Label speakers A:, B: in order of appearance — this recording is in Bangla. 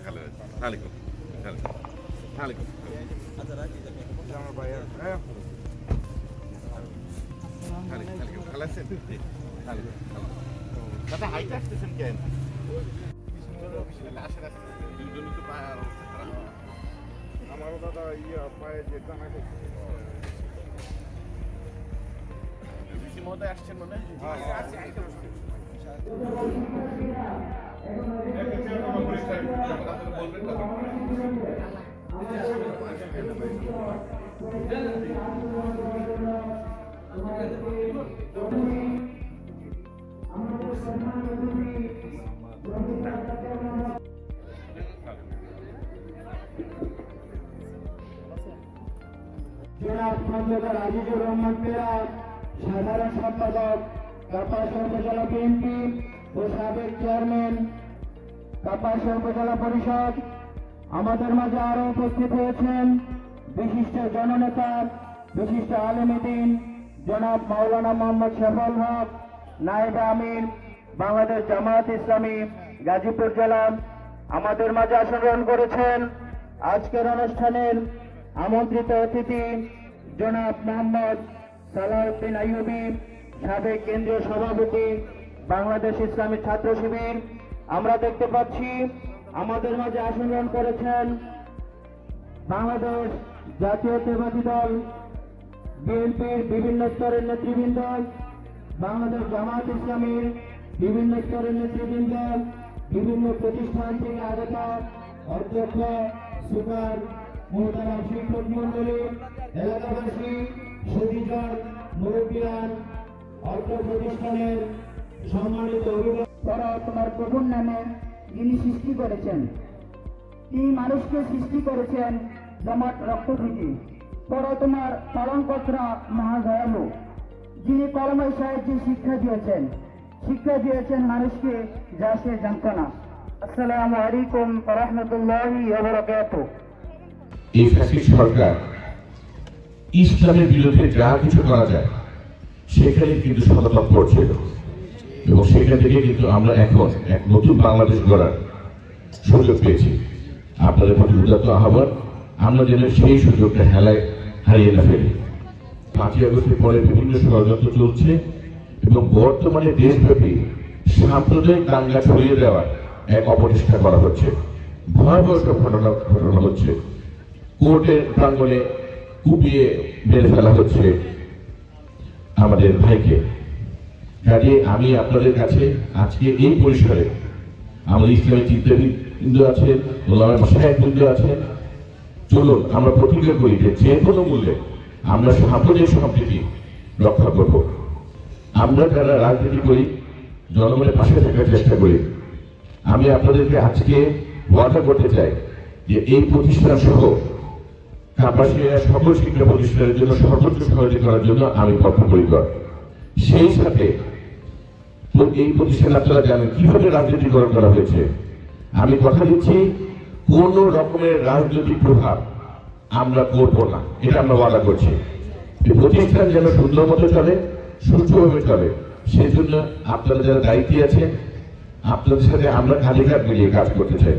A: ভালো আছে। ওয়ালাইকুম ওয়ালাইকুম ওয়ালাইকুম।
B: আমার ভাই
A: ওয়ালাইকুম, ভালো আছেন? দাদা হাইটে আসতেছেন কেন? আসেন আসেন, দুজনই তো পায়ের অবস্থা খারাপ।
B: আমারও দাদা পায়ে যে টানা করছে।
A: বিসি মহোদয় আসছেন মনে হয়?
C: জনাব খন্দকার আজিজুর রহমান পেরা, সাধারণ সম্পাদক কাপাসিয়া উপজেলা বিএনপি ও সাবেক চেয়ারম্যান কাপাসিয়া উপজেলা পরিষদ। আমাদের মাঝে আরো উপস্থিত হয়েছেন বিশিষ্ট জননেতা, বিশিষ্ট আলেমদ্দিন জনাব মাওলানা মোহাম্মদ শফল হক, নায়েবে আমির বাংলাদেশ জামায়াত ইসলামী গাজীপুর জেলা। আমাদের মাঝে আসন গ্রহণ করেছেন আজকের অনুষ্ঠানের আমন্ত্রিত অতিথি জনাব মোহাম্মদ সালাউদ্দিন আইয়ুবী, সাবেক কেন্দ্রীয় সভাপতি বাংলাদেশ ইসলামী ছাত্র শিবির। আমরা দেখতে পাচ্ছি আমাদের মাঝে আসন গ্রহণ করেছেন বাংলাদেশ জাতীয়তাবাদী দল বিএনপির বিভিন্ন স্তরের নেতৃবৃন্দ, বাংলাদেশ জামায়াত ইসলামীর বিভিন্ন স্তরের নেতৃবৃন্দ, বিভিন্ন প্রতিষ্ঠান থেকে আগত অধ্যক্ষ, সুপার, মোহতারাম শিক্ষক মন্ডলী, এলাকাবাসী, সুধীজন, মুরব্বিয়ান, অর্থ প্রতিষ্ঠানের সম্মানিত অভিভাবক। তোমার প্রভুর নামে যিনি সৃষ্টি করেছেন, তিনি মানুষকে সৃষ্টি করেছেন জমাট রক্ত থেকে। পরে তোমার পালনকর্তা মহাদয়ালু, যিনি কলমের সাহায্যে শিক্ষা দিয়েছেন মানুষকে, যা সে জানত না। আসসালামু আলাইকুম ওয়া রাহমাতুল্লাহি ওয়া বারাকাতুহু।
D: এই ফ্যাসিস্ট সরকার ইসলামের বিরুদ্ধে যা কিছু করা যায় সেখানে কিন্তু শতভাগ করছে, এবং সেখান থেকে কিন্তু আমরা এখন এক নতুন বাংলাদেশ গড়ার সুযোগ পেয়েছি। আপনাদের প্রতি উদাত্ত আহ্বান, আমরা যেন সেই সুযোগটা হারিয়ে না ফেলি। 5ই আগস্টের পরে বিভিন্ন ষড়যন্ত্র চলছে এবং বর্তমানে দেশব্যাপী সাম্প্রদায়িক দাঙ্গা ছড়িয়ে দেওয়ার এক অপচেষ্টা করা হচ্ছে। ভয়াবহ সব ঘটনা হচ্ছে। কোর্টের প্রাঙ্গণে কুপিয়ে মেরে ফেলা হচ্ছে আমাদের ভাইকে। কাজে আমি আপনাদের কাছে আজকে এই পরিসরে আমাদের ইসলামী চিন্তাবিদ আছেন, ওলামা মাশায়েখবৃন্দ আছেন, চলুন আমরা প্রতিজ্ঞা করি যে কোনো মূল্যে আমরা সাম্প্রদায়িক সম্প্রীতি রক্ষা করব। আমরা যারা রাজনীতি করি জনগণের পাশে থাকার চেষ্টা করি। আমি আপনাদেরকে আজকে ওয়াদা করতে চাই যে এই প্রতিষ্ঠান সহ কাপাসিয়া সকল শিক্ষা প্রতিষ্ঠানের জন্য সর্বোচ্চ সহযোগিতা করার জন্য আমি বদ্ধপরিকর। সেই সাথে এই প্রতিষ্ঠান আপনারা জানেন কিভাবে রাজনীতিকরণ করা হয়েছে। আমি কথা দিচ্ছি কোন রকমের রাজনৈতিক প্রভাব আমরা করব না, এটা আমরা ওয়াদা করছি। এই প্রতিষ্ঠান যেন সুন্দর মতো চলে, সুস্থভাবে চলে, সেই জন্য আপনারা যারা দায়িত্বে আছেন আপনাদের সাথে আমরা কাঁধে কাঁধ মিলিয়ে কাজ করতে চাই।